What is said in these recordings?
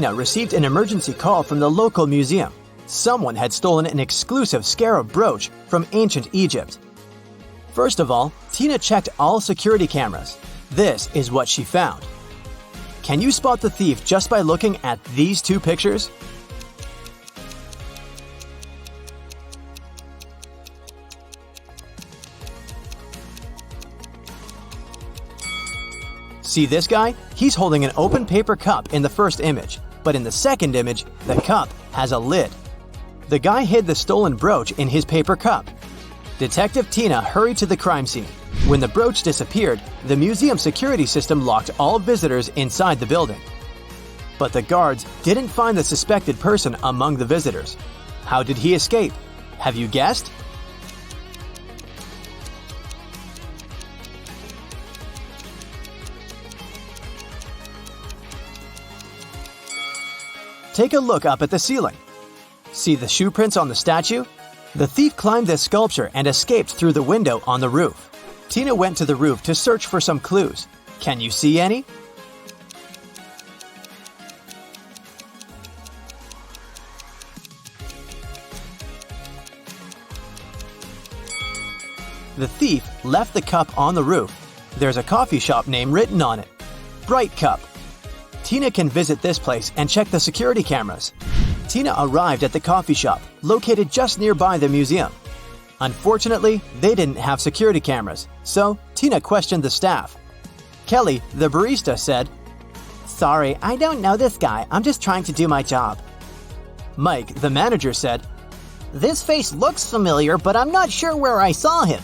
Tina received an emergency call from the local museum. Someone had stolen an exclusive scarab brooch from ancient Egypt. First of all, Tina checked all security cameras. This is what she found. Can you spot the thief just by looking at these two pictures? See this guy? He's holding an open paper cup in the first image, but in the second image, the cup has a lid. The guy hid the stolen brooch in his paper cup. Detective Tina hurried to the crime scene. When the brooch disappeared, the museum security system locked all visitors inside the building. But the guards didn't find the suspected person among the visitors. How did he escape? Have you guessed? Take a look up at the ceiling. See the shoe prints on the statue? The thief climbed this sculpture and escaped through the window on the roof. Tina went to the roof to search for some clues. Can you see any? The thief left the cup on the roof. There's a coffee shop name written on it. Bright Cup. Tina can visit this place and check the security cameras. Tina arrived at the coffee shop, located just nearby the museum. Unfortunately, they didn't have security cameras, so Tina questioned the staff. Kelly, the barista, said, "Sorry, I don't know this guy. I'm just trying to do my job." Mike, the manager, said, "This face looks familiar, but I'm not sure where I saw him."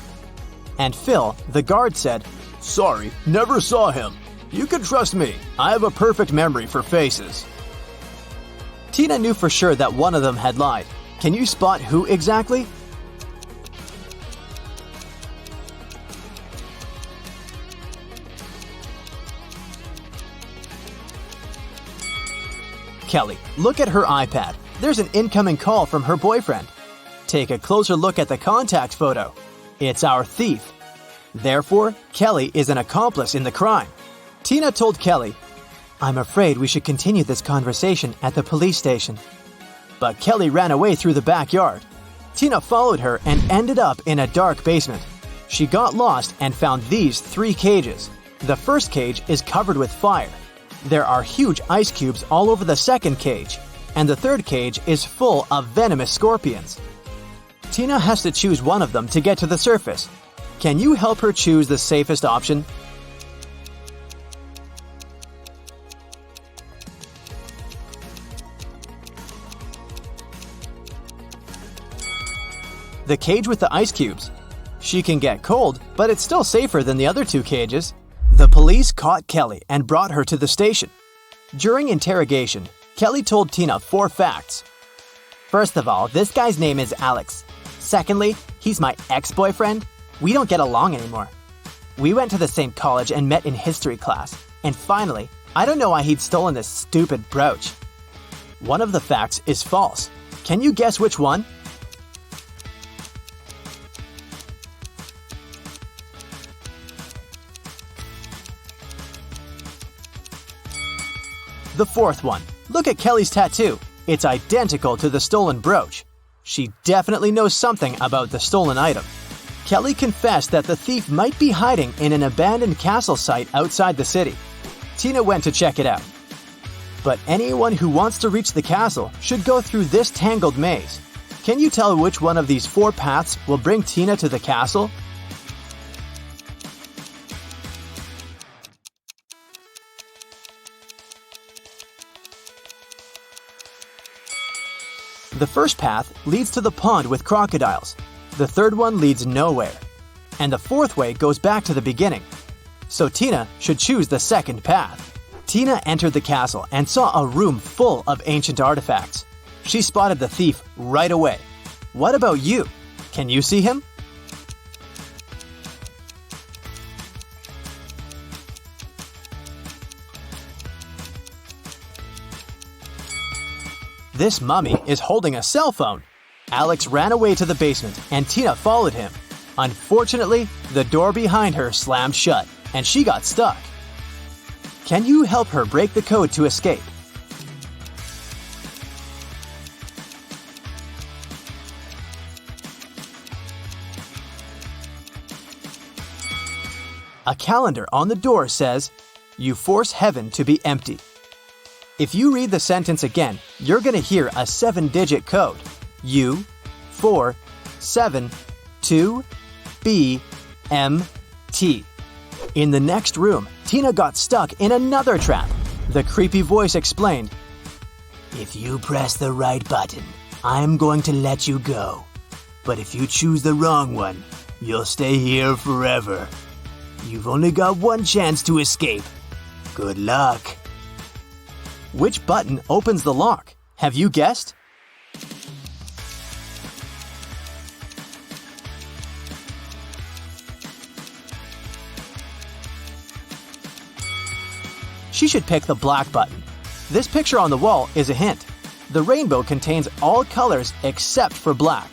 And Phil, the guard, said, "Sorry, never saw him. You can trust me. I have a perfect memory for faces." Tina knew for sure that one of them had lied. Can you spot who exactly? Kelly, look at her iPad. There's an incoming call from her boyfriend. Take a closer look at the contact photo. It's our thief. Therefore, Kelly is an accomplice in the crime. Tina told Kelly, "I'm afraid we should continue this conversation at the police station." But Kelly ran away through the backyard. Tina followed her and ended up in a dark basement. She got lost and found these 3 cages. The first cage is covered with fire. There are huge ice cubes all over the second cage, and the third cage is full of venomous scorpions. Tina has to choose one of them to get to the surface. Can you help her choose the safest option? The cage with the ice cubes. She can get cold, but it's still safer than the other 2 cages. The police caught Kelly and brought her to the station. During interrogation, Kelly told Tina 4 facts. First of all, this guy's name is Alex. Secondly, he's my ex-boyfriend. We don't get along anymore. We went to the same college and met in history class. And finally, I don't know why he'd stolen this stupid brooch. One of the facts is false. Can you guess which one? The 4th one. Look at Kelly's tattoo. It's identical to the stolen brooch. She definitely knows something about the stolen item. Kelly confessed that the thief might be hiding in an abandoned castle site outside the city. Tina went to check it out. But anyone who wants to reach the castle should go through this tangled maze. Can you tell which one of these 4 paths will bring Tina to the castle? The first path leads to the pond with crocodiles. The third one leads nowhere. And the 4th way goes back to the beginning. So Tina should choose the second path. Tina entered the castle and saw a room full of ancient artifacts. She spotted the thief right away. What about you? Can you see him? This mummy is holding a cell phone. Alex ran away to the basement and Tina followed him. Unfortunately, the door behind her slammed shut and she got stuck. Can you help her break the code to escape? A calendar on the door says, "You force heaven to be empty." If you read the sentence again, you're going to hear a 7-digit code. U, 4, 7, 2, B, M, T. In the next room, Tina got stuck in another trap. The creepy voice explained, "If you press the right button, I'm going to let you go. But if you choose the wrong one, you'll stay here forever. You've only got one chance to escape. Good luck." Which button opens the lock? Have you guessed? She should pick the black button. This picture on the wall is a hint. The rainbow contains all colors except for black.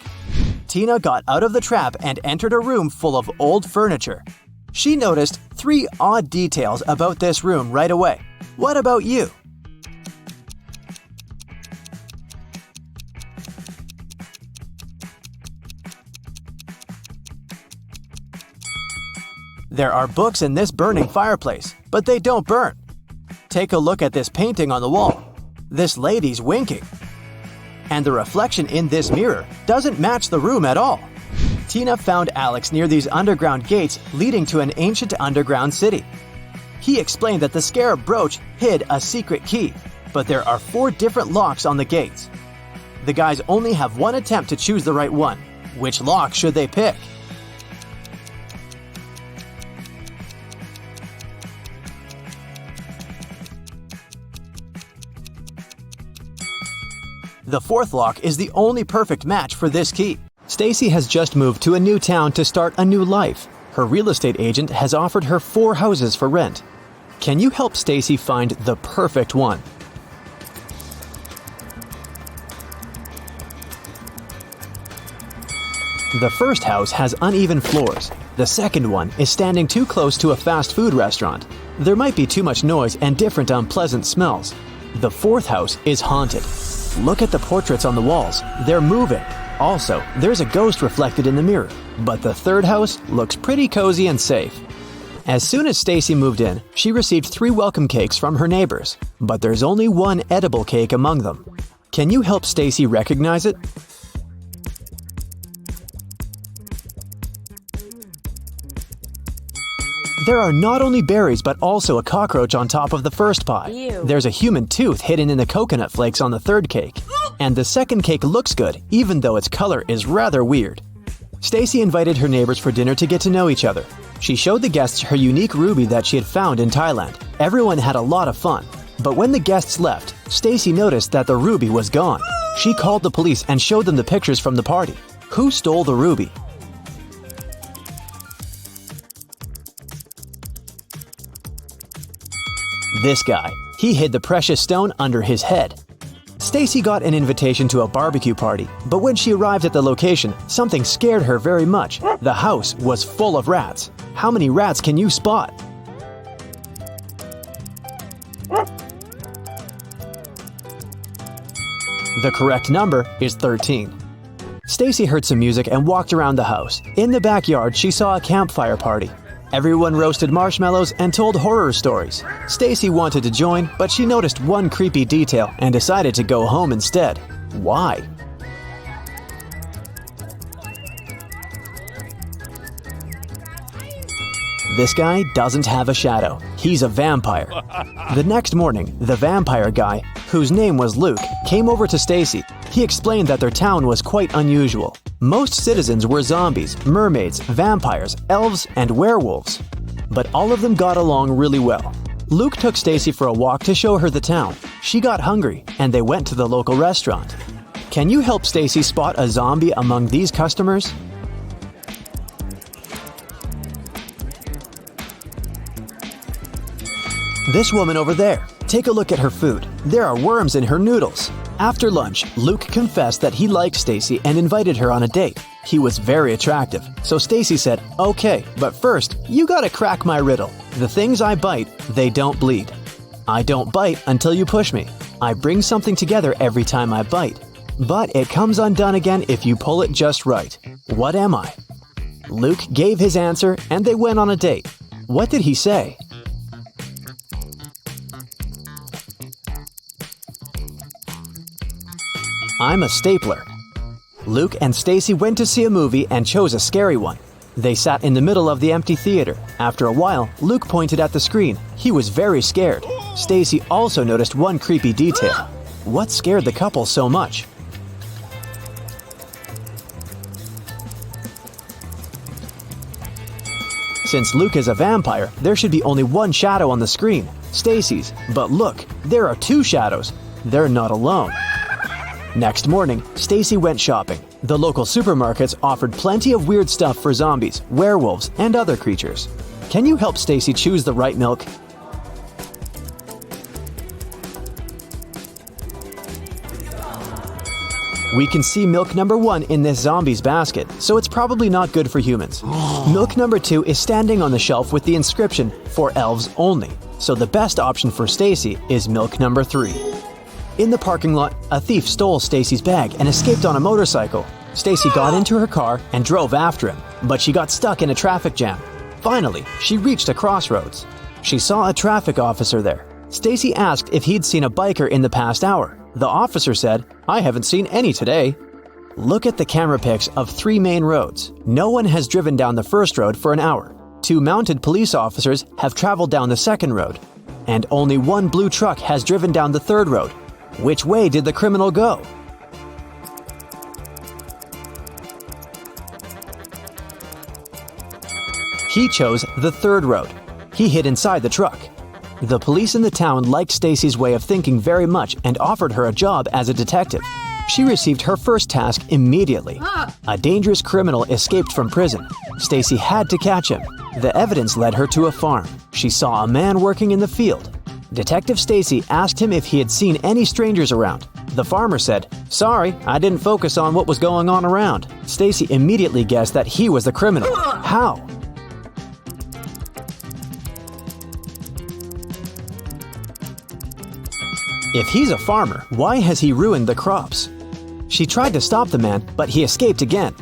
Tina got out of the trap and entered a room full of old furniture. She noticed 3 odd details about this room right away. What about you? There are books in this burning fireplace, but they don't burn. Take a look at this painting on the wall. This lady's winking. And the reflection in this mirror doesn't match the room at all. Tina found Alex near these underground gates leading to an ancient underground city. He explained that the scarab brooch hid a secret key, but there are 4 different locks on the gates. The guys only have one attempt to choose the right one. Which lock should they pick? The 4th lock is the only perfect match for this key. Stacy has just moved to a new town to start a new life. Her real estate agent has offered her 4 houses for rent. Can you help Stacy find the perfect one? The first house has uneven floors. The second one is standing too close to a fast food restaurant. There might be too much noise and different unpleasant smells. The 4th house is haunted. Look at the portraits on the walls. They're moving. Also, there's a ghost reflected in the mirror. But the 3rd house looks pretty cozy and safe. As soon as Stacy moved in, she received 3 welcome cakes from her neighbors. But there's only one edible cake among them. Can you help Stacy recognize it? There are not only berries but also a cockroach on top of the first pie. Ew. There's a human tooth hidden in the coconut flakes on the 3rd cake. And the 2nd cake looks good, even though its color is rather weird. Stacy invited her neighbors for dinner to get to know each other. She showed the guests her unique ruby that she had found in Thailand. Everyone had a lot of fun. But when the guests left, Stacy noticed that the ruby was gone. She called the police and showed them the pictures from the party. Who stole the ruby? This guy. He hid the precious stone under his head. Stacy got an invitation to a barbecue party, but when she arrived at the location, something scared her very much. The house was full of rats. How many rats can you spot? The correct number is 13. Stacy heard some music and walked around the house. In the backyard, she saw a campfire party. Everyone roasted marshmallows and told horror stories. Stacy wanted to join, but she noticed one creepy detail and decided to go home instead. Why? This guy doesn't have a shadow. He's a vampire. The next morning, the vampire guy, whose name was Luke, came over to Stacy. He explained that their town was quite unusual. Most citizens were zombies, mermaids, vampires, elves, and werewolves. But all of them got along really well. Luke took Stacy for a walk to show her the town. She got hungry, and they went to the local restaurant. Can you help Stacy spot a zombie among these customers? This woman over there. Take a look at her food. There are worms in her noodles. After lunch, Luke confessed that he liked Stacy and invited her on a date. He was very attractive, so Stacy said, "Okay, but first, you gotta crack my riddle. The things I bite, they don't bleed. I don't bite until you push me. I bring something together every time I bite. But it comes undone again if you pull it just right. What am I?" Luke gave his answer and they went on a date. What did he say? I'm a stapler. Luke and Stacy went to see a movie and chose a scary one. They sat in the middle of the empty theater. After a while, Luke pointed at the screen. He was very scared. Stacy also noticed one creepy detail. What scared the couple so much? Since Luke is a vampire, there should be only one shadow on the screen, Stacy's. But look, there are two shadows. They're not alone. Next morning, Stacy went shopping. The local supermarkets offered plenty of weird stuff for zombies, werewolves, and other creatures. Can you help Stacy choose the right milk? We can see milk number 1 in this zombie's basket, so it's probably not good for humans. Milk number 2 is standing on the shelf with the inscription, "For elves only," so the best option for Stacy is milk number 3. In the parking lot, a thief stole Stacy's bag and escaped on a motorcycle. Stacy got into her car and drove after him, but she got stuck in a traffic jam. Finally, she reached a crossroads. She saw a traffic officer there. Stacy asked if he'd seen a biker in the past hour. The officer said, "I haven't seen any today." Look at the camera pics of 3 main roads. No one has driven down the first road for an hour. 2 mounted police officers have traveled down the second road. And only 1 blue truck has driven down the third road. Which way did the criminal go? He chose the third road. He hid inside the truck. The police in the town liked Stacy's way of thinking very much and offered her a job as a detective. She received her first task immediately. A dangerous criminal escaped from prison. Stacy had to catch him. The evidence led her to a farm. She saw a man working in the field. Detective Stacy asked him if he had seen any strangers around. The farmer said, "Sorry, I didn't focus on what was going on around." Stacy immediately guessed that he was the criminal. How? If he's a farmer, why has he ruined the crops? She tried to stop the man, but he escaped again.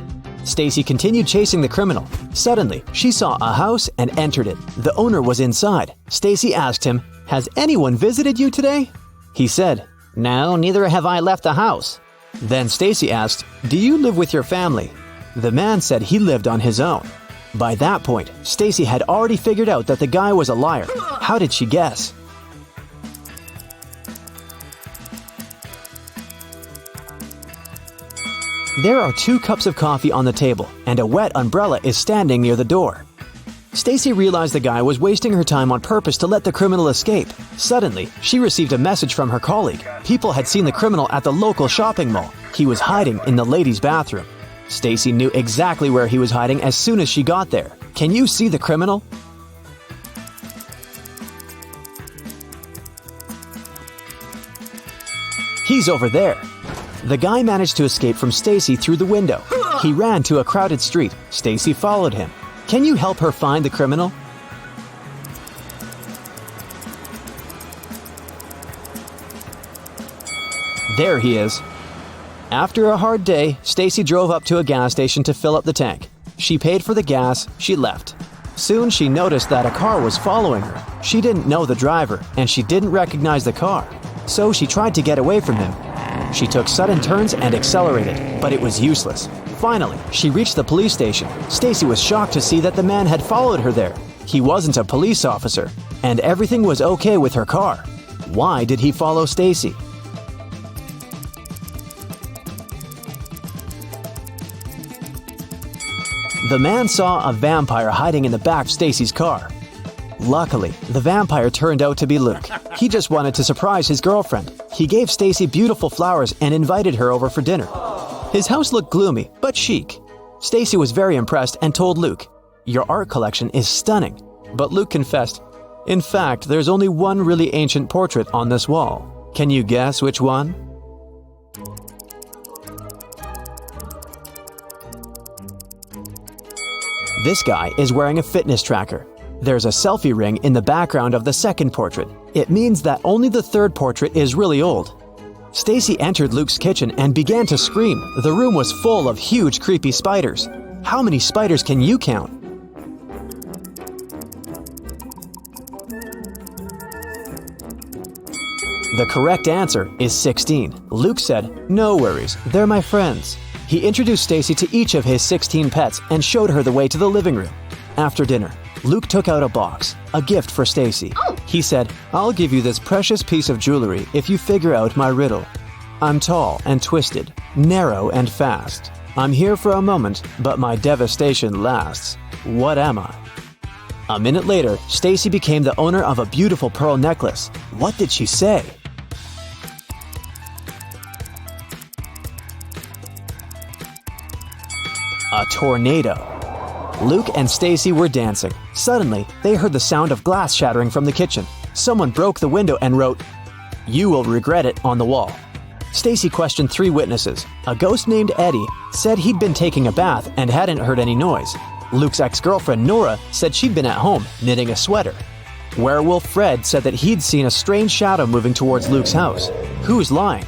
Stacy continued chasing the criminal. Suddenly, she saw a house and entered it. The owner was inside. Stacy asked him, "Has anyone visited you today?" He said, "No, neither have I left the house." Then Stacy asked, "Do you live with your family?" The man said he lived on his own. By that point, Stacy had already figured out that the guy was a liar. How did she guess? There are 2 cups of coffee on the table, and a wet umbrella is standing near the door. Stacy realized the guy was wasting her time on purpose to let the criminal escape. Suddenly, she received a message from her colleague. People had seen the criminal at the local shopping mall. He was hiding in the ladies' bathroom. Stacy knew exactly where he was hiding as soon as she got there. Can you see the criminal? He's over there. The guy managed to escape from Stacy through the window. He ran to a crowded street. Stacy followed him. Can you help her find the criminal? There he is. After a hard day, Stacy drove up to a gas station to fill up the tank. She paid for the gas, she left. Soon she noticed that a car was following her. She didn't know the driver, and she didn't recognize the car. So she tried to get away from him. She took sudden turns and accelerated, but it was useless. Finally, she reached the police station. Stacy was shocked to see that the man had followed her there. He wasn't a police officer, and everything was okay with her car. Why did he follow Stacy? The man saw a vampire hiding in the back of Stacy's car. Luckily, the vampire turned out to be Luke. He just wanted to surprise his girlfriend. He gave Stacy beautiful flowers and invited her over for dinner. His house looked gloomy, but chic. Stacy was very impressed and told Luke, "Your art collection is stunning." But Luke confessed, "In fact, there's only one really ancient portrait on this wall. Can you guess which one?" This guy is wearing a fitness tracker. There's a selfie ring in the background of the second portrait. It means that only the third portrait is really old. Stacy entered Luke's kitchen and began to scream. The room was full of huge, creepy spiders. How many spiders can you count? The correct answer is 16. Luke said, "No worries, they're my friends." He introduced Stacy to each of his 16 pets and showed her the way to the living room. After dinner, Luke took out a box, a gift for Stacy. He said, "I'll give you this precious piece of jewelry if you figure out my riddle. I'm tall and twisted, narrow and fast. I'm here for a moment, but my devastation lasts. What am I?" A minute later, Stacy became the owner of a beautiful pearl necklace. What did she say? A tornado. Luke and Stacy were dancing. Suddenly, they heard the sound of glass shattering from the kitchen. Someone broke the window and wrote, "You will regret it," on the wall. Stacy questioned 3 witnesses. A ghost named Eddie said he'd been taking a bath and hadn't heard any noise. Luke's ex-girlfriend Nora said she'd been at home, knitting a sweater. Werewolf Fred said that he'd seen a strange shadow moving towards Luke's house. Who's lying?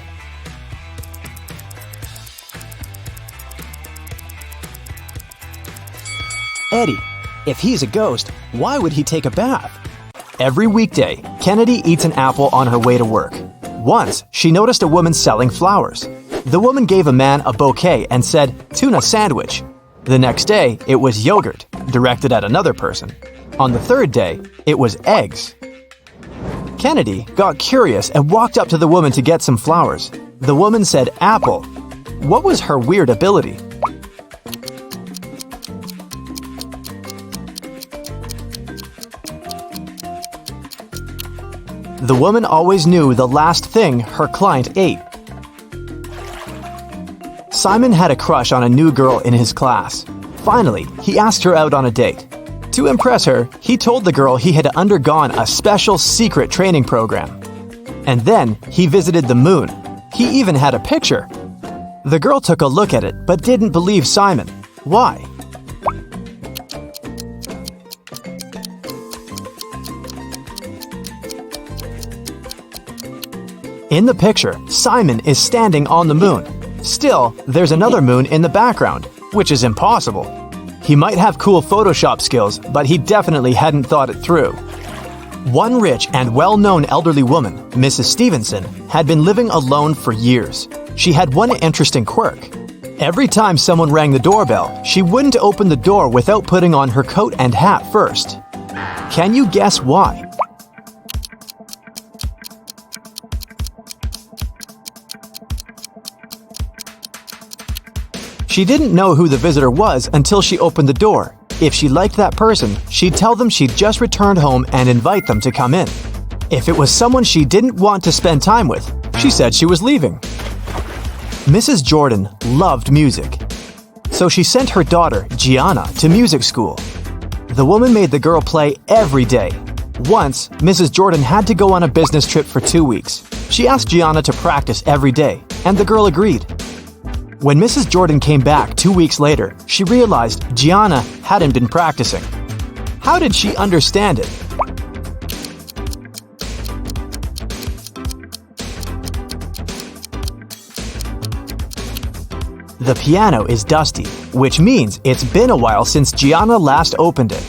Eddie. If he's a ghost, why would he take a bath? Every weekday, Kennedy eats an apple on her way to work. Once, she noticed a woman selling flowers. The woman gave a man a bouquet and said, "Tuna sandwich." The next day, it was yogurt, directed at another person. On the 3rd day, it was eggs. Kennedy got curious and walked up to the woman to get some flowers. The woman said apple. What was her weird ability? The woman always knew the last thing her client ate. Simon had a crush on a new girl in his class. Finally, he asked her out on a date. To impress her, he told the girl he had undergone a special secret training program. And then he visited the moon. He even had a picture. The girl took a look at it but didn't believe Simon. Why? In the picture, Simon is standing on the moon. Still, there's another moon in the background, which is impossible. He might have cool Photoshop skills, but he definitely hadn't thought it through. One rich and well-known elderly woman, Mrs. Stevenson, had been living alone for years. She had one interesting quirk. Every time someone rang the doorbell, she wouldn't open the door without putting on her coat and hat first. Can you guess why? She didn't know who the visitor was until she opened the door. If she liked that person, she'd tell them she'd just returned home and invite them to come in. If it was someone she didn't want to spend time with, she said she was leaving. Mrs. Jordan loved music, so she sent her daughter, Gianna, to music school. The woman made the girl play every day. Once, Mrs. Jordan had to go on a business trip for 2 weeks. She asked Gianna to practice every day, and the girl agreed. When Mrs. Jordan came back 2 weeks later, she realized Gianna hadn't been practicing. How did she understand it? The piano is dusty, which means it's been a while since Gianna last opened it.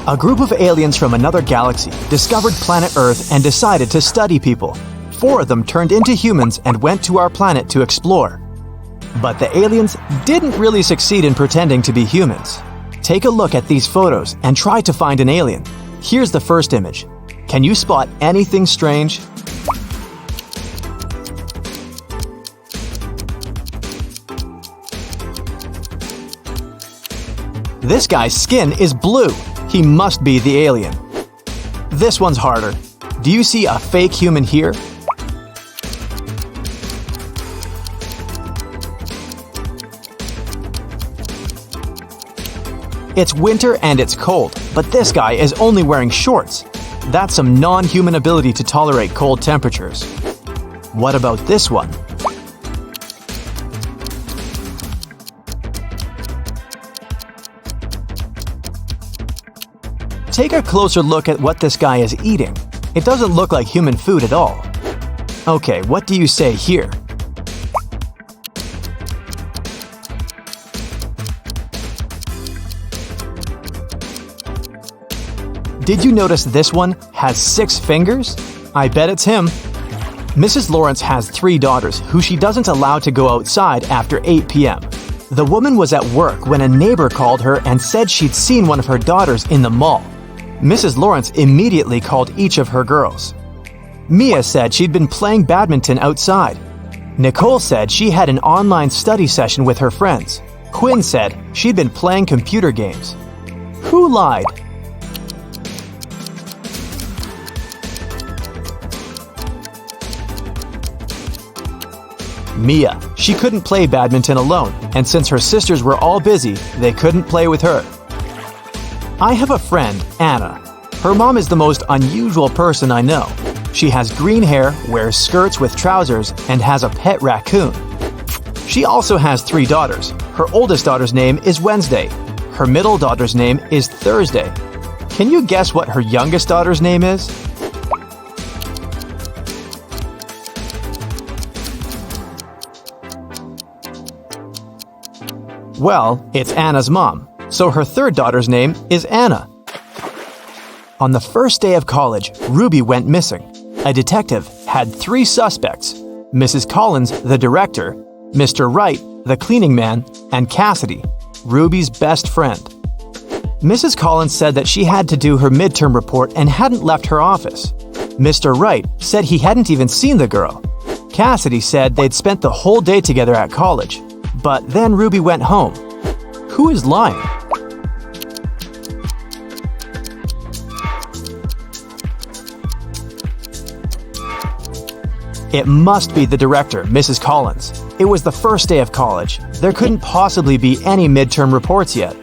A group of aliens from another galaxy discovered planet Earth and decided to study people. 4 of them turned into humans and went to our planet to explore. But the aliens didn't really succeed in pretending to be humans. Take a look at these photos and try to find an alien. Here's the first image. Can you spot anything strange? This guy's skin is blue. He must be the alien. This one's harder. Do you see a fake human here? It's winter and it's cold, but this guy is only wearing shorts. That's some non-human ability to tolerate cold temperatures. What about this one? Take a closer look at what this guy is eating. It doesn't look like human food at all. Okay, what do you say here? Did you notice this one has 6 fingers? I bet it's him. Mrs. Lawrence has 3 daughters who she doesn't allow to go outside after 8 p.m. The woman was at work when a neighbor called her and said she'd seen one of her daughters in the mall. Mrs. Lawrence immediately called each of her girls. Mia said she'd been playing badminton outside. Nicole said she had an online study session with her friends. Quinn said she'd been playing computer games. Who lied? Mia. She couldn't play badminton alone, and since her sisters were all busy, they couldn't play with her. I have a friend, Anna. Her mom is the most unusual person I know. She has green hair, wears skirts with trousers, and has a pet raccoon. She also has 3 daughters. Her oldest daughter's name is Wednesday. Her middle daughter's name is Thursday. Can you guess what her youngest daughter's name is? Well, it's Anna's mom, so her 3rd daughter's name is Anna. On the first day of college, Ruby went missing. A detective had 3 suspects: Mrs. Collins, the director, Mr. Wright, the cleaning man, and Cassidy, Ruby's best friend. Mrs. Collins said that she had to do her midterm report and hadn't left her office. Mr. Wright said he hadn't even seen the girl. Cassidy said they'd spent the whole day together at college. But then Ruby went home. Who is lying? It must be the director, Mrs. Collins. It was the first day of college. There couldn't possibly be any midterm reports yet.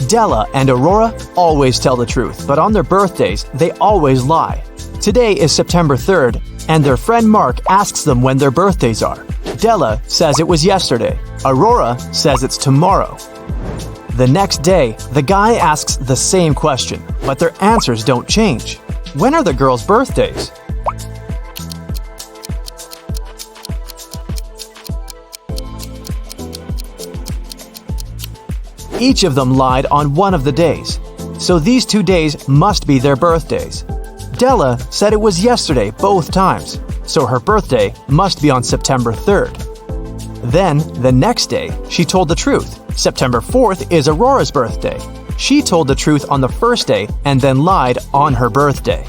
Della and Aurora always tell the truth, but on their birthdays, they always lie. Today is September 3rd, and their friend Mark asks them when their birthdays are. Della says it was yesterday. Aurora says it's tomorrow. The next day, the guy asks the same question, but their answers don't change. When are the girls' birthdays? Each of them lied on one of the days, so these 2 days must be their birthdays. Della said it was yesterday both times, so her birthday must be on September 3rd. Then, the next day, she told the truth. September 4th is Aurora's birthday. She told the truth on the first day and then lied on her birthday.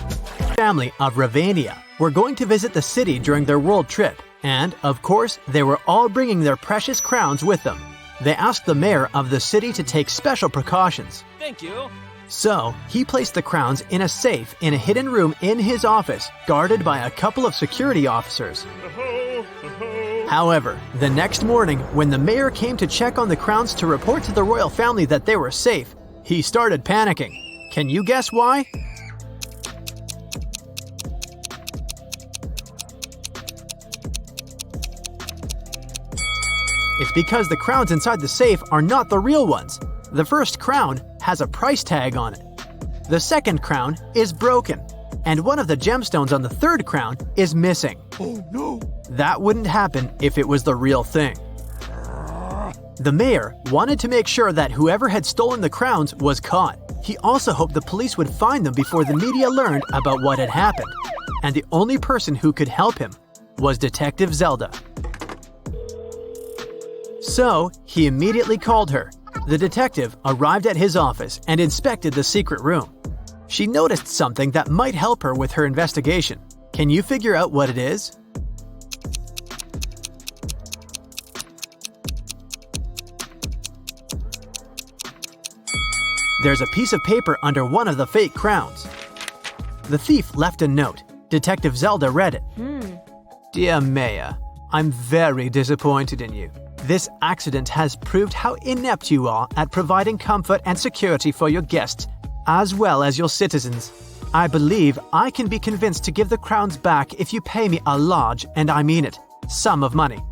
Family of Ravania were going to visit the city during their world trip, and, of course, they were all bringing their precious crowns with them. They asked the mayor of the city to take special precautions. Thank you. So, he placed the crowns in a safe in a hidden room in his office, guarded by a couple of security officers. However, the next morning, when the mayor came to check on the crowns to report to the royal family that they were safe, he started panicking. Can you guess why? It's because the crowns inside the safe are not the real ones. The first crown has a price tag on it. The second crown is broken, and one of the gemstones on the third crown is missing. Oh no! That wouldn't happen if it was the real thing. The mayor wanted to make sure that whoever had stolen the crowns was caught. He also hoped the police would find them before the media learned about what had happened. And the only person who could help him was Detective Zelda. So, he immediately called her. The detective arrived at his office and inspected the secret room. She noticed something that might help her with her investigation. Can you figure out what it is? There's a piece of paper under one of the fake crowns. The thief left a note. Detective Zelda read it. Dear Maya, I'm very disappointed in you. This accident has proved how inept you are at providing comfort and security for your guests, as well as your citizens. I believe I can be convinced to give the crowns back if you pay me a large, and I mean it, sum of money.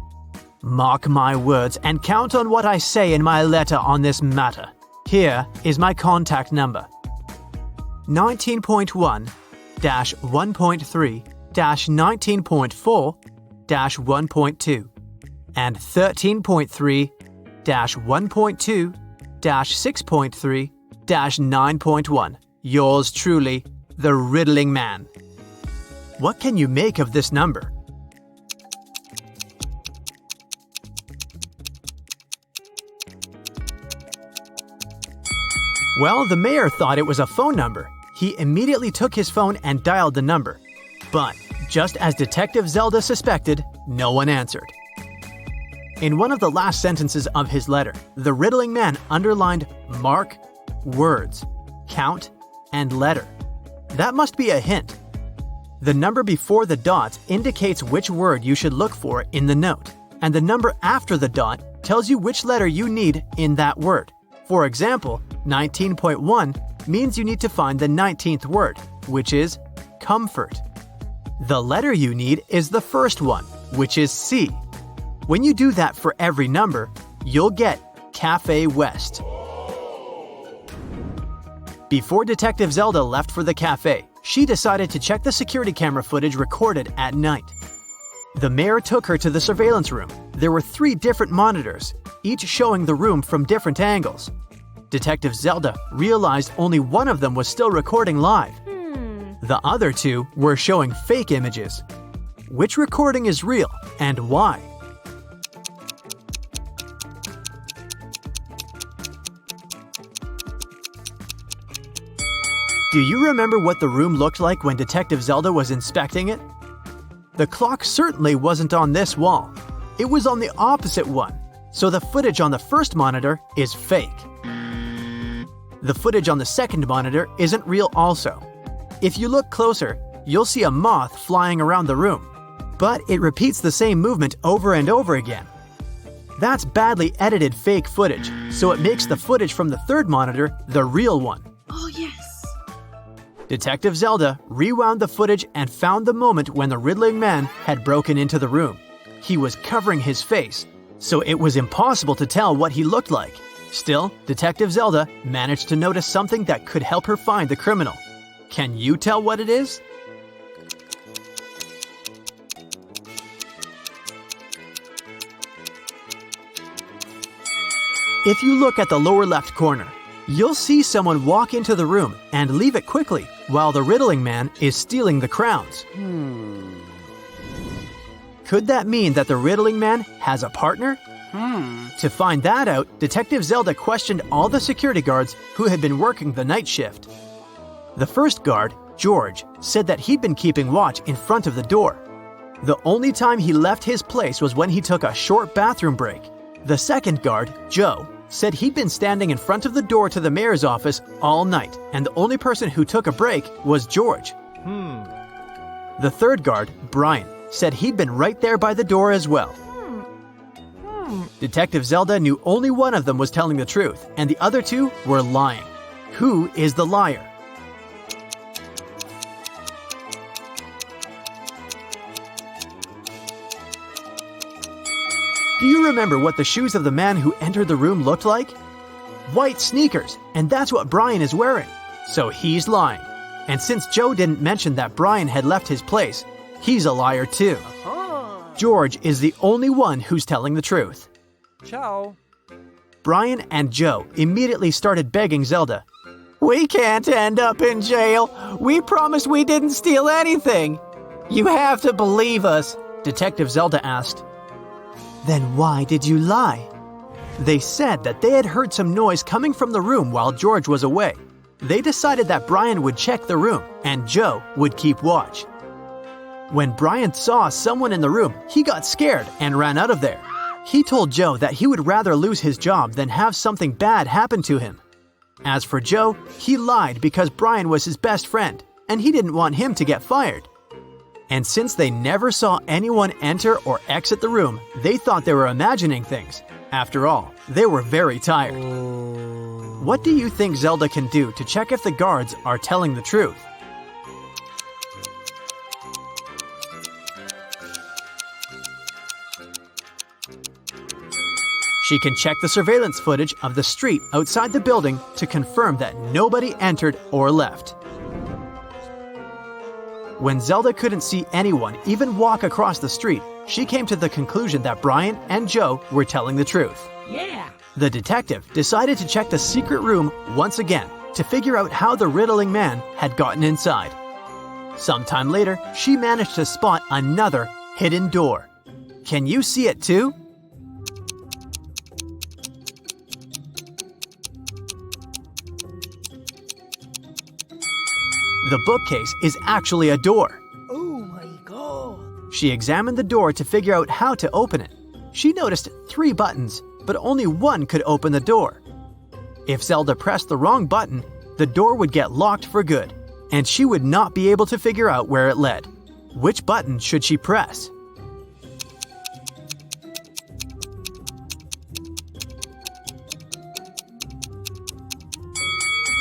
Mark my words and count on what I say in my letter on this matter. Here is my contact number. 19.1-1.3-19.4-1.2 and 13.3-1.2-6.3-9.1. Yours truly, the Riddling Man. What can you make of this number? Well, the mayor thought it was a phone number. He immediately took his phone and dialed the number. But, just as Detective Zelda suspected, no one answered. In one of the last sentences of his letter, the riddling man underlined mark, words, count, and letter. That must be a hint. The number before the dot indicates which word you should look for in the note, and the number after the dot tells you which letter you need in that word. For example, 19.1 means you need to find the 19th word, which is comfort. The letter you need is the first one, which is C. When you do that for every number, you'll get Cafe West. Before Detective Zelda left for the cafe, she decided to check the security camera footage recorded at night. The mayor took her to the surveillance room. There were 3 different monitors, each showing the room from different angles. Detective Zelda realized only one of them was still recording live. The other 2 were showing fake images. Which recording is real and why? Do you remember what the room looked like when Detective Zelda was inspecting it? The clock certainly wasn't on this wall. It was on the opposite one, so the footage on the first monitor is fake. The footage on the second monitor isn't real also. If you look closer, you'll see a moth flying around the room, but it repeats the same movement over and over again. That's badly edited fake footage, so it makes the footage from the third monitor the real one. Oh, yes. Detective Zelda rewound the footage and found the moment when the riddling man had broken into the room. He was covering his face, so it was impossible to tell what he looked like. Still, Detective Zelda managed to notice something that could help her find the criminal. Can you tell what it is? If you look at the lower left corner, you'll see someone walk into the room and leave it quickly while the riddling man is stealing the crowns. Could that mean that the riddling man has a partner? To find that out, Detective Zelda questioned all the security guards who had been working the night shift. The first guard, George, said that he'd been keeping watch in front of the door. The only time he left his place was when he took a short bathroom break. The second guard, Joe, said he'd been standing in front of the door to the mayor's office all night, and the only person who took a break was George. The third guard, Brian, said he'd been right there by the door as well. Detective Zelda knew only one of them was telling the truth, and the other 2 were lying. Who is the liar? Do you remember what the shoes of the man who entered the room looked like? White sneakers, and that's what Brian is wearing. So he's lying. And since Joe didn't mention that Brian had left his place, he's a liar too. George is the only one who's telling the truth. Ciao. Brian and Joe immediately started begging Zelda. "We can't end up in jail. We promised we didn't steal anything. You have to believe us," Detective Zelda asked. "Then why did you lie?" They said that they had heard some noise coming from the room while George was away. They decided that Brian would check the room and Joe would keep watch. When Brian saw someone in the room, he got scared and ran out of there. He told Joe that he would rather lose his job than have something bad happen to him. As for Joe, he lied because Brian was his best friend, and he didn't want him to get fired. And since they never saw anyone enter or exit the room, they thought they were imagining things. After all, they were very tired. What do you think Zelda can do to check if the guards are telling the truth? She can check the surveillance footage of the street outside the building to confirm that nobody entered or left. When Zelda couldn't see anyone even walk across the street, she came to the conclusion that Brian and Joe were telling the truth. Yeah. The detective decided to check the secret room once again to figure out how the riddling man had gotten inside. Sometime later, she managed to spot another hidden door. Can you see it too? The bookcase is actually a door. Oh my god. She examined the door to figure out how to open it. She noticed 3 buttons, but only one could open the door. If Zelda pressed the wrong button, the door would get locked for good, and she would not be able to figure out where it led. Which button should she press?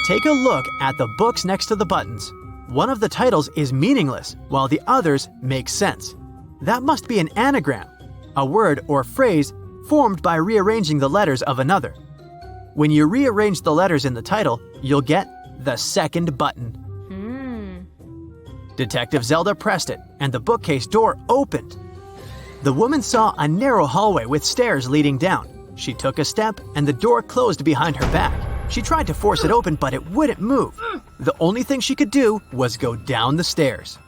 Take a look at the books next to the buttons. One of the titles is meaningless, while the others make sense. That must be an anagram, a word or phrase formed by rearranging the letters of another. When you rearrange the letters in the title, you'll get the second button. Detective Zelda pressed it, and the bookcase door opened. The woman saw a narrow hallway with stairs leading down. She took a step, and the door closed behind her back. She tried to force it open, but it wouldn't move. The only thing she could do was go down the stairs.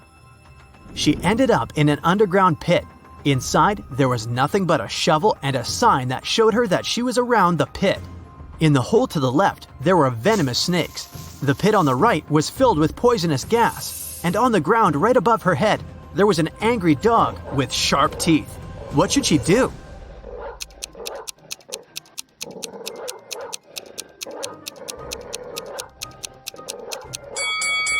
She ended up in an underground pit. Inside, there was nothing but a shovel and a sign that showed her that she was around the pit. In the hole to the left, there were venomous snakes. The pit on the right was filled with poisonous gas. And on the ground right above her head, there was an angry dog with sharp teeth. What should she do?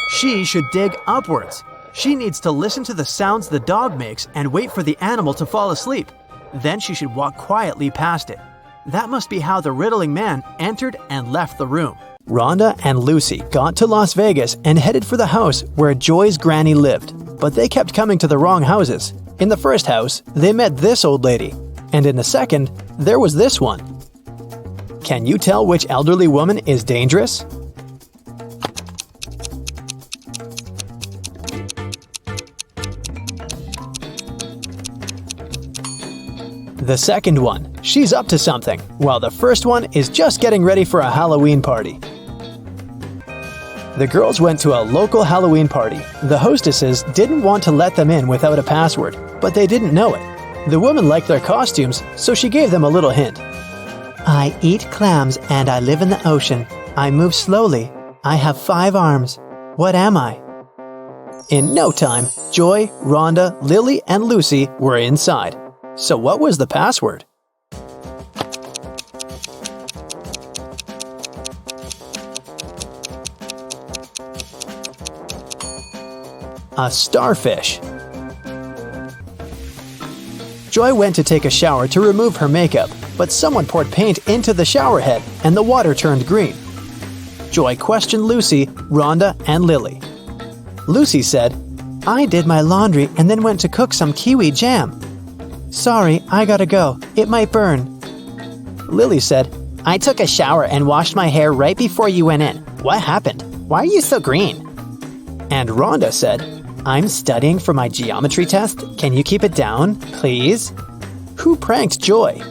She should dig upwards. She needs to listen to the sounds the dog makes and wait for the animal to fall asleep. Then she should walk quietly past it. That must be how the riddling man entered and left the room. Rhonda and Lucy got to Las Vegas and headed for the house where Joy's granny lived, but they kept coming to the wrong houses. In the first house, they met this old lady, and in the second, there was this one. Can you tell which elderly woman is dangerous? The second one, she's up to something, while the first one is just getting ready for a Halloween party. The girls went to a local Halloween party. The hostesses didn't want to let them in without a password, but they didn't know it. The woman liked their costumes, so she gave them a little hint. I eat clams and I live in the ocean. I move slowly. I have 5 arms. What am I? In no time, Joy, Rhonda, Lily, and Lucy were inside. So what was the password? A starfish. Joy went to take a shower to remove her makeup, but someone poured paint into the shower head and the water turned green. Joy questioned Lucy, Rhonda, and Lily. Lucy said, I did my laundry and then went to cook some kiwi jam. Sorry, I gotta go. It might burn. Lily said, I took a shower and washed my hair right before you went in. What happened? Why are you so green? And Rhonda said, I'm studying for my geometry test. Can you keep it down, please? Who pranked Joy?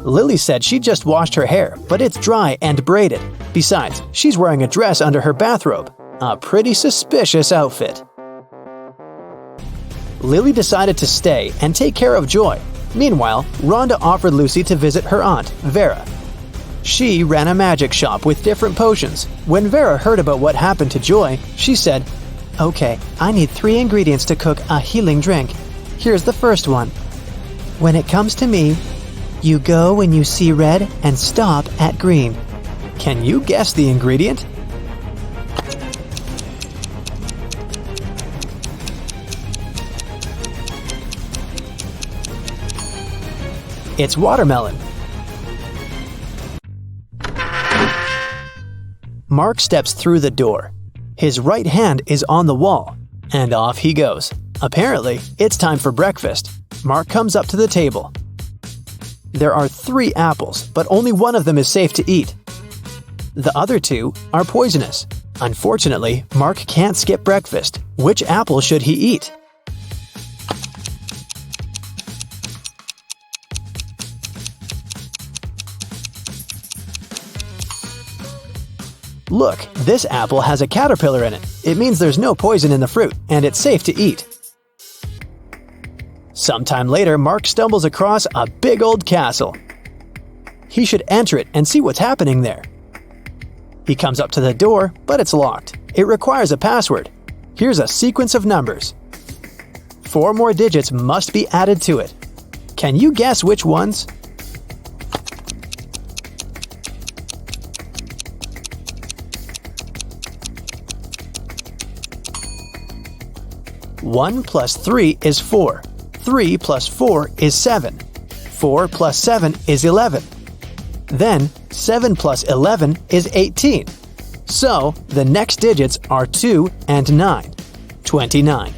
Lily said she just washed her hair, but it's dry and braided. Besides, she's wearing a dress under her bathrobe. A pretty suspicious outfit. Lily decided to stay and take care of Joy. Meanwhile, Rhonda offered Lucy to visit her aunt, Vera. She ran a magic shop with different potions. When Vera heard about what happened to Joy, she said, Okay, I need 3 ingredients to cook a healing drink. Here's the first one. When it comes to me, you go when you see red and stop at green. Can you guess the ingredient? It's watermelon. Mark steps through the door. His right hand is on the wall, and off he goes. Apparently, it's time for breakfast. Mark comes up to the table. There are 3 apples, but only one of them is safe to eat. The other 2 are poisonous. Unfortunately, Mark can't skip breakfast. Which apple should he eat? Look, this apple has a caterpillar in it. It means there's no poison in the fruit, and it's safe to eat. Sometime later, Mark stumbles across a big old castle. He should enter it and see what's happening there. He comes up to the door, but it's locked. It requires a password. Here's a sequence of numbers. 4 more digits must be added to it. Can you guess which ones? One plus 3 is 4. 3 plus 4 is 7. 4 plus 7 is 11. Then 7 plus 11 is 18. So the next digits are 2 and 9. 29.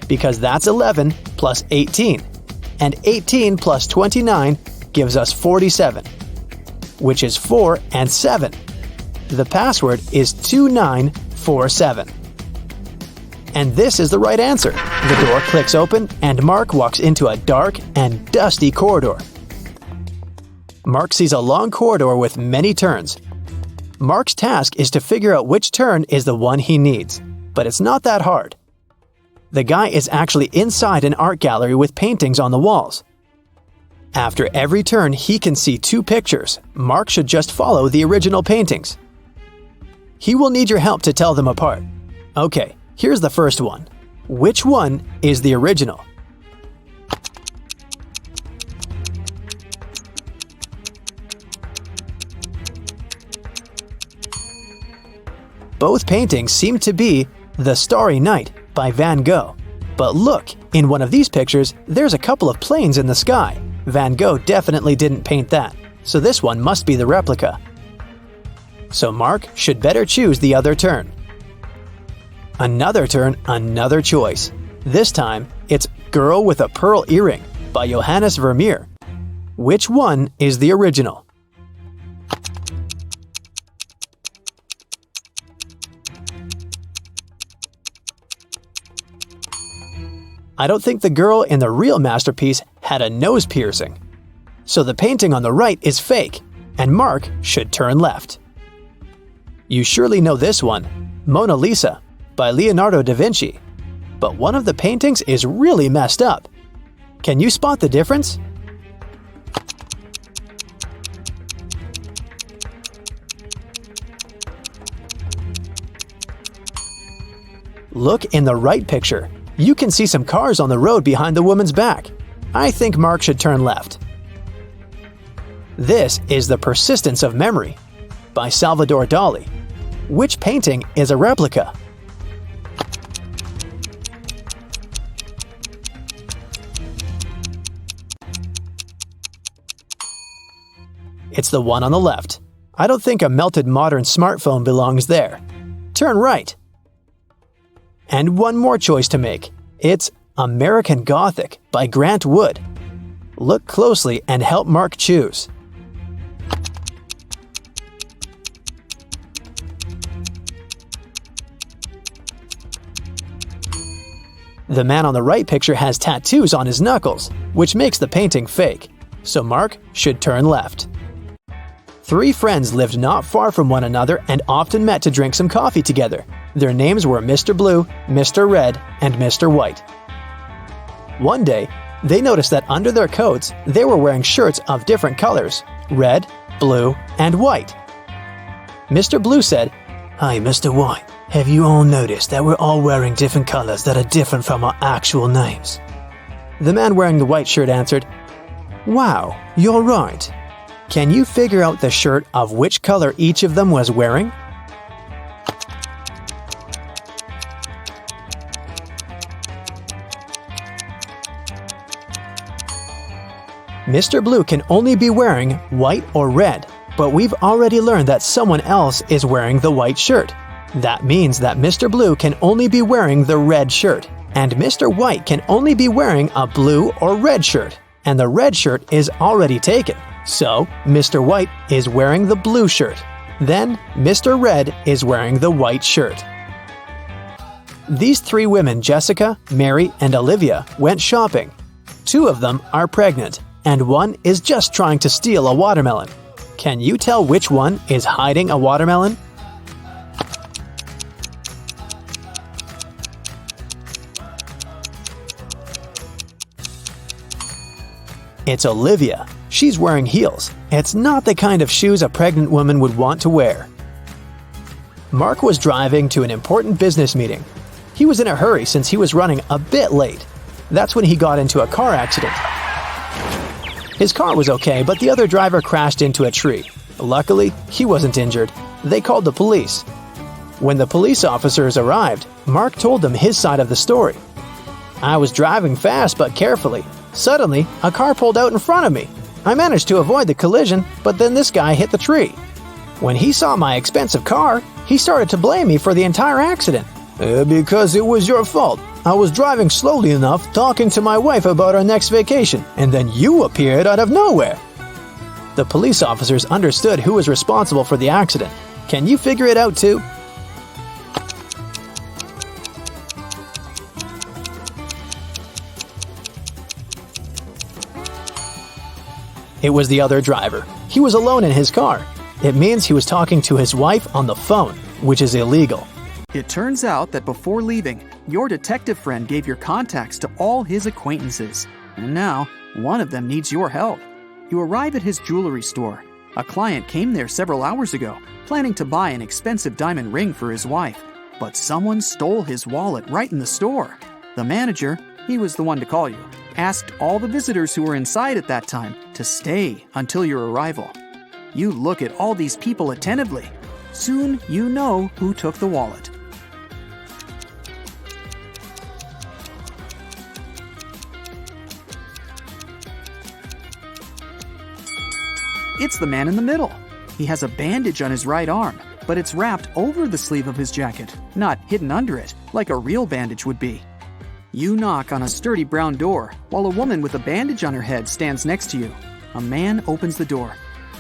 Because that's 11 plus 18. And 18 plus 29 gives us 47, which is 4 and 7. The password is 2947. And this is the right answer. The door clicks open and Mark walks into a dark and dusty corridor. Mark sees a long corridor with many turns. Mark's task is to figure out which turn is the one he needs, but it's not that hard. The guy is actually inside an art gallery with paintings on the walls. After every turn, he can see 2 pictures. Mark should just follow the original paintings. He will need your help to tell them apart. Okay, here's the first one. Which one is the original? Both paintings seem to be The Starry Night by Van Gogh. But look, in one of these pictures, there's a couple of planes in the sky. Van Gogh definitely didn't paint that, so this one must be the replica. So Mark should better choose the other turn. Another turn, another choice. This time, it's Girl with a Pearl Earring by Johannes Vermeer. Which one is the original? I don't think the girl in the real masterpiece had a nose piercing. So the painting on the right is fake, and Mark should turn left. You surely know this one, Mona Lisa by Leonardo da Vinci. But one of the paintings is really messed up. Can you spot the difference? Look in the right picture. You can see some cars on the road behind the woman's back. I think Mark should turn left. This is The Persistence of Memory by Salvador Dali. Which painting is a replica? It's the one on the left. I don't think a melted modern smartphone belongs there. Turn right. And one more choice to make. It's American Gothic by Grant Wood. Look closely and help Mark choose. The man on the right picture has tattoos on his knuckles, which makes the painting fake, so Mark should turn left. 3 friends lived not far from one another and often met to drink some coffee together. Their names were Mr. Blue, Mr. Red, and Mr. White. One day, they noticed that under their coats, they were wearing shirts of different colors: red, blue, and white. Mr. Blue said, Hi, Mr. White. Have you all noticed that we're all wearing different colors that are different from our actual names? The man wearing the white shirt answered, Wow, you're right. Can you figure out the shirt of which color each of them was wearing? Mr. Blue can only be wearing white or red, but we've already learned that someone else is wearing the white shirt. That means that Mr. Blue can only be wearing the red shirt, and Mr. White can only be wearing a blue or red shirt, and the red shirt is already taken. So, Mr. White is wearing the blue shirt. Then, Mr. Red is wearing the white shirt. These 3 women, Jessica, Mary, and Olivia, went shopping. 2 of them are pregnant, and one is just trying to steal a watermelon. Can you tell which one is hiding a watermelon? It's Olivia. She's wearing heels. It's not the kind of shoes a pregnant woman would want to wear. Mark was driving to an important business meeting. He was in a hurry since he was running a bit late. That's when he got into a car accident. His car was okay, but the other driver crashed into a tree. Luckily, he wasn't injured. They called the police. When the police officers arrived, Mark told them his side of the story. I was driving fast but carefully. Suddenly, a car pulled out in front of me. I managed to avoid the collision, but then this guy hit the tree. When he saw my expensive car, he started to blame me for the entire accident. Because it was your fault. I was driving slowly enough, talking to my wife about our next vacation, and then you appeared out of nowhere. The police officers understood who was responsible for the accident. Can you figure it out too? It was the other driver. He was alone in his car. It means he was talking to his wife on the phone, which is illegal. It turns out that before leaving, your detective friend gave your contacts to all his acquaintances. And now, one of them needs your help. You arrive at his jewelry store. A client came there several hours ago, planning to buy an expensive diamond ring for his wife. But someone stole his wallet right in the store. The manager, he was the one to call you, asked all the visitors who were inside at that time to stay until your arrival. You look at all these people attentively. Soon you know who took the wallet. It's the man in the middle. He has a bandage on his right arm, but it's wrapped over the sleeve of his jacket, not hidden under it, like a real bandage would be. You knock on a sturdy brown door, while a woman with a bandage on her head stands next to you. A man opens the door.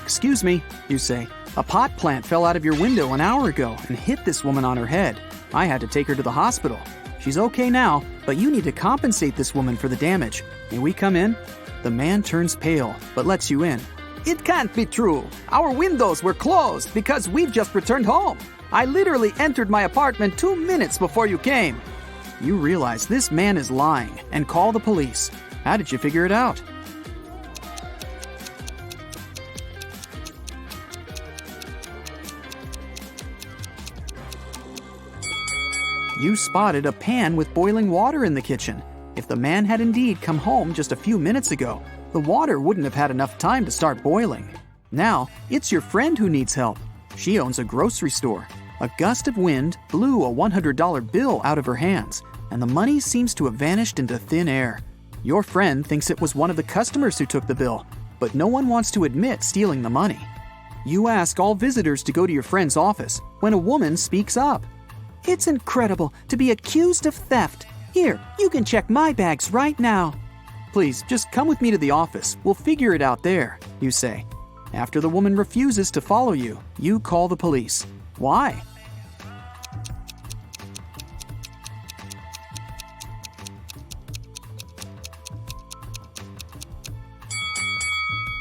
"Excuse me," you say. "A pot plant fell out of your window an hour ago and hit this woman on her head. I had to take her to the hospital. She's okay now, but you need to compensate this woman for the damage. May we come in?" The man turns pale, but lets you in. "It can't be true. Our windows were closed because we've just returned home. I literally entered my apartment 2 minutes before you came." You realize this man is lying and call the police. How did you figure it out? You spotted a pan with boiling water in the kitchen. If the man had indeed come home just a few minutes ago, the water wouldn't have had enough time to start boiling. Now, it's your friend who needs help. She owns a grocery store. A gust of wind blew a $100 bill out of her hands, and the money seems to have vanished into thin air. Your friend thinks it was one of the customers who took the bill, but no one wants to admit stealing the money. You ask all visitors to go to your friend's office when a woman speaks up. "It's incredible to be accused of theft. Here, you can check my bags right now." "Please, just come with me to the office. We'll figure it out there," you say. After the woman refuses to follow you, you call the police. Why?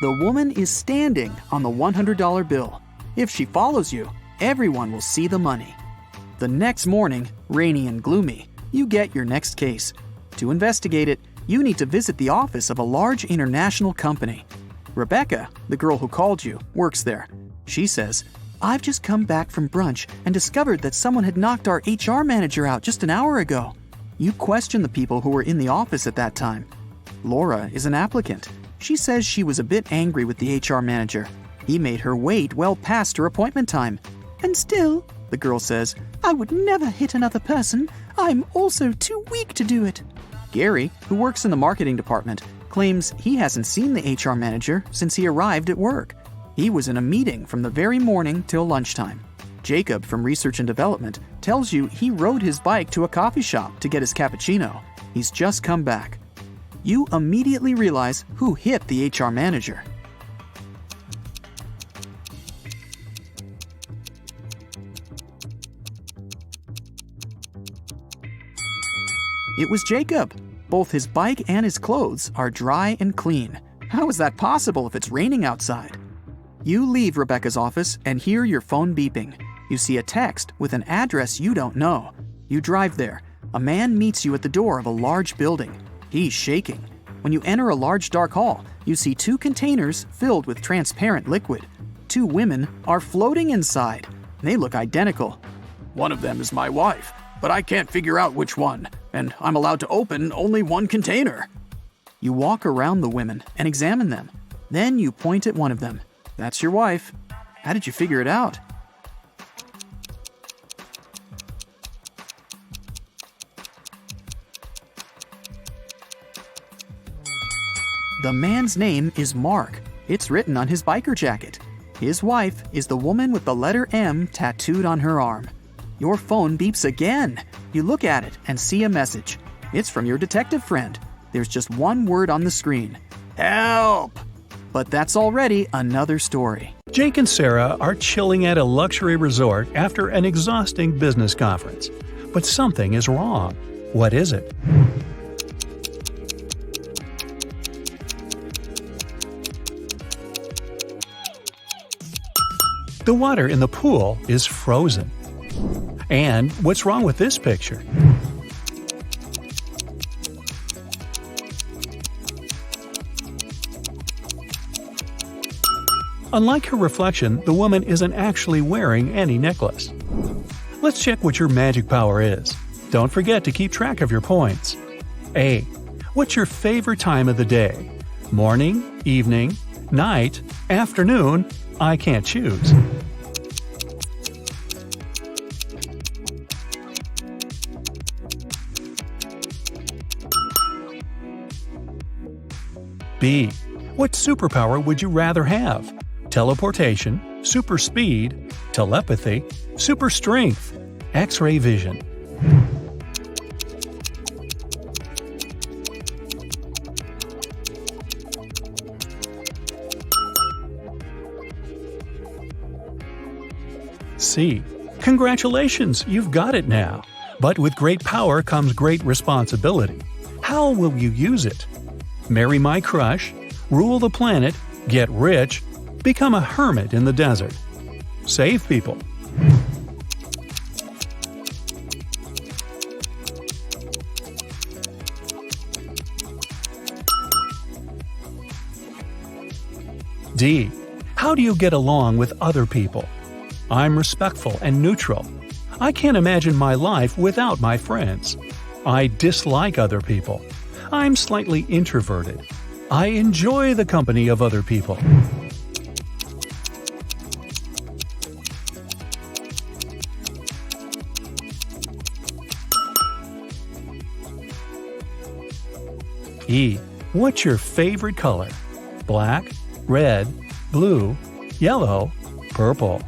The woman is standing on the $100 bill. If she follows you, everyone will see the money. The next morning, rainy and gloomy, you get your next case. To investigate it, you need to visit the office of a large international company. Rebecca, the girl who called you, works there. She says, "I've just come back from brunch and discovered that someone had knocked our HR manager out just an hour ago." You question the people who were in the office at that time. Laura is an applicant. She says she was a bit angry with the HR manager. He made her wait well past her appointment time. "And still," the girl says, "I would never hit another person. I'm also too weak to do it." Gary, who works in the marketing department, claims he hasn't seen the HR manager since he arrived at work. He was in a meeting from the very morning till lunchtime. Jacob from research and development tells you he rode his bike to a coffee shop to get his cappuccino. He's just come back. You immediately realize who hit the HR manager. It was Jacob. Both his bike and his clothes are dry and clean. How is that possible if it's raining outside? You leave Rebecca's office and hear your phone beeping. You see a text with an address you don't know. You drive there. A man meets you at the door of a large building. He's shaking. When you enter a large dark hall, you see 2 containers filled with transparent liquid. 2 women are floating inside. They look identical. One of them is my wife, but I can't figure out which one, and I'm allowed to open only one container. You walk around the women and examine them. Then you point at one of them. That's your wife. How did you figure it out? The man's name is Mark. It's written on his biker jacket. His wife is the woman with the letter M tattooed on her arm. Your phone beeps again. You look at it and see a message. It's from your detective friend. There's just one word on the screen. Help! But that's already another story. Jake and Sarah are chilling at a luxury resort after an exhausting business conference. But something is wrong. What is it? The water in the pool is frozen. And what's wrong with this picture? Unlike her reflection, the woman isn't actually wearing any necklace. Let's check what your magic power is. Don't forget to keep track of your points. A. What's your favorite time of the day? Morning, evening, night, afternoon? I can't choose. B. What superpower would you rather have? Teleportation, super speed, telepathy, super strength, X-ray vision. C. Congratulations, you've got it now. But with great power comes great responsibility. How will you use it? Marry my crush, rule the planet, get rich, become a hermit in the desert. Save people. D. How do you get along with other people? I'm respectful and neutral. I can't imagine my life without my friends. I dislike other people. I'm slightly introverted. I enjoy the company of other people. E. What's your favorite color? Black, red, blue, yellow, purple.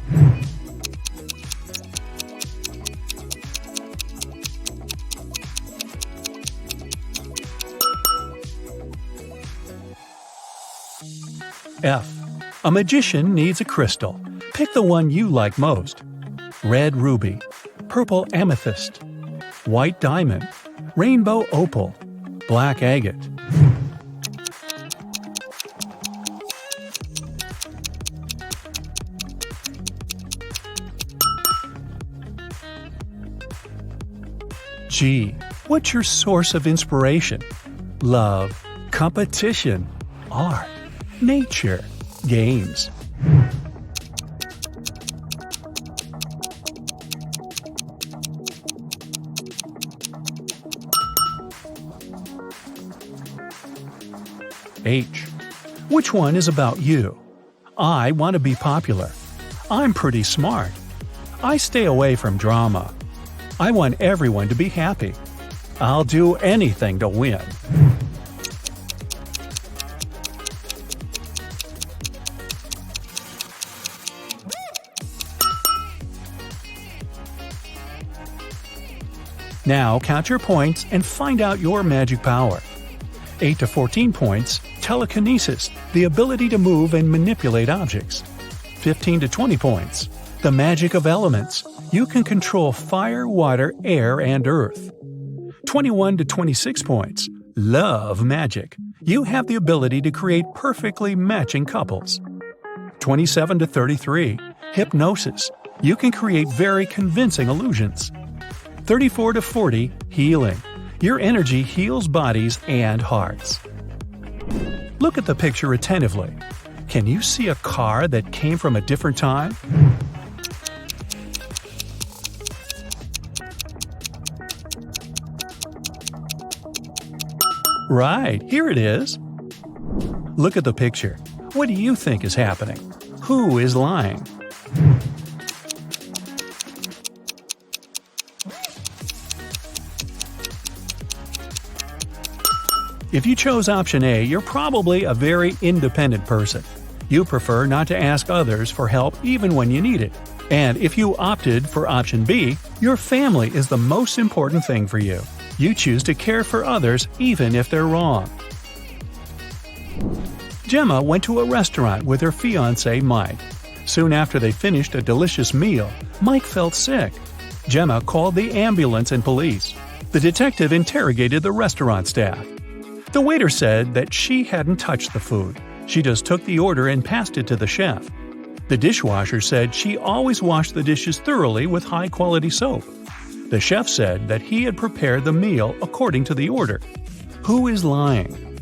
F. A magician needs a crystal. Pick the one you like most. Red ruby, purple amethyst, white diamond, rainbow opal, black agate. G. What's your source of inspiration? Love, competition, art, nature, games. H. Which one is about you? I want to be popular. I'm pretty smart. I stay away from drama. I want everyone to be happy. I'll do anything to win. Now count your points and find out your magic power. 8 to 14 points, telekinesis, the ability to move and manipulate objects. 15 to 20 points, the magic of elements. You can control fire, water, air, and earth. 21 to 26 points, love magic. You have the ability to create perfectly matching couples. 27 to 33, hypnosis. You can create very convincing illusions. 34 to 40, healing. Your energy heals bodies and hearts. Look at the picture attentively. Can you see a car that came from a different time? Right, here it is. Look at the picture. What do you think is happening? Who is lying? If you chose option A, you're probably a very independent person. You prefer not to ask others for help even when you need it. And if you opted for option B, your family is the most important thing for you. You choose to care for others even if they're wrong. Gemma went to a restaurant with her fiancé Mike. Soon after they finished a delicious meal, Mike felt sick. Gemma called the ambulance and police. The detective interrogated the restaurant staff. The waiter said that she hadn't touched the food. She just took the order and passed it to the chef. The dishwasher said she always washed the dishes thoroughly with high-quality soap. The chef said that he had prepared the meal according to the order. Who is lying?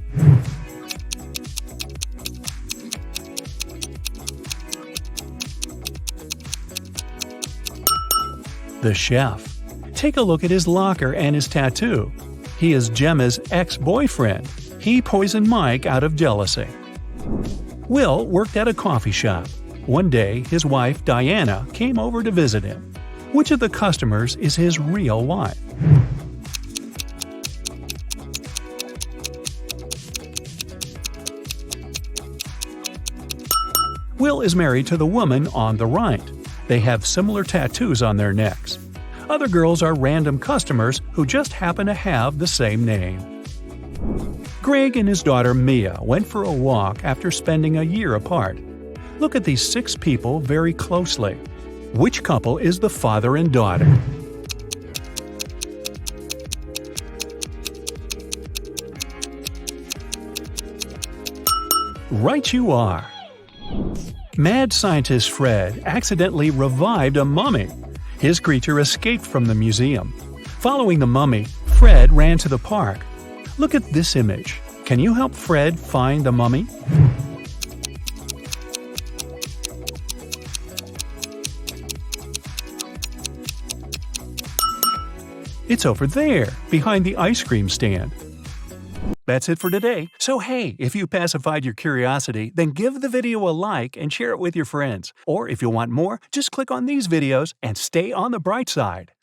The chef. Take a look at his locker and his tattoo. He is Gemma's ex-boyfriend. He poisoned Mike out of jealousy. Will worked at a coffee shop. One day, his wife, Diana, came over to visit him. Which of the customers is his real wife? Will is married to the woman on the right. They have similar tattoos on their necks. Other girls are random customers who just happen to have the same name. Greg and his daughter Mia went for a walk after spending a year apart. Look at these 6 people very closely. Which couple is the father and daughter? Right you are! Mad scientist Fred accidentally revived a mummy. His creature escaped from the museum. Following the mummy, Fred ran to the park. Look at this image. Can you help Fred find the mummy? It's over there, behind the ice cream stand. That's it for today. So hey, if you pacified your curiosity, then give the video a like and share it with your friends. Or if you want more, just click on these videos and stay on the bright side.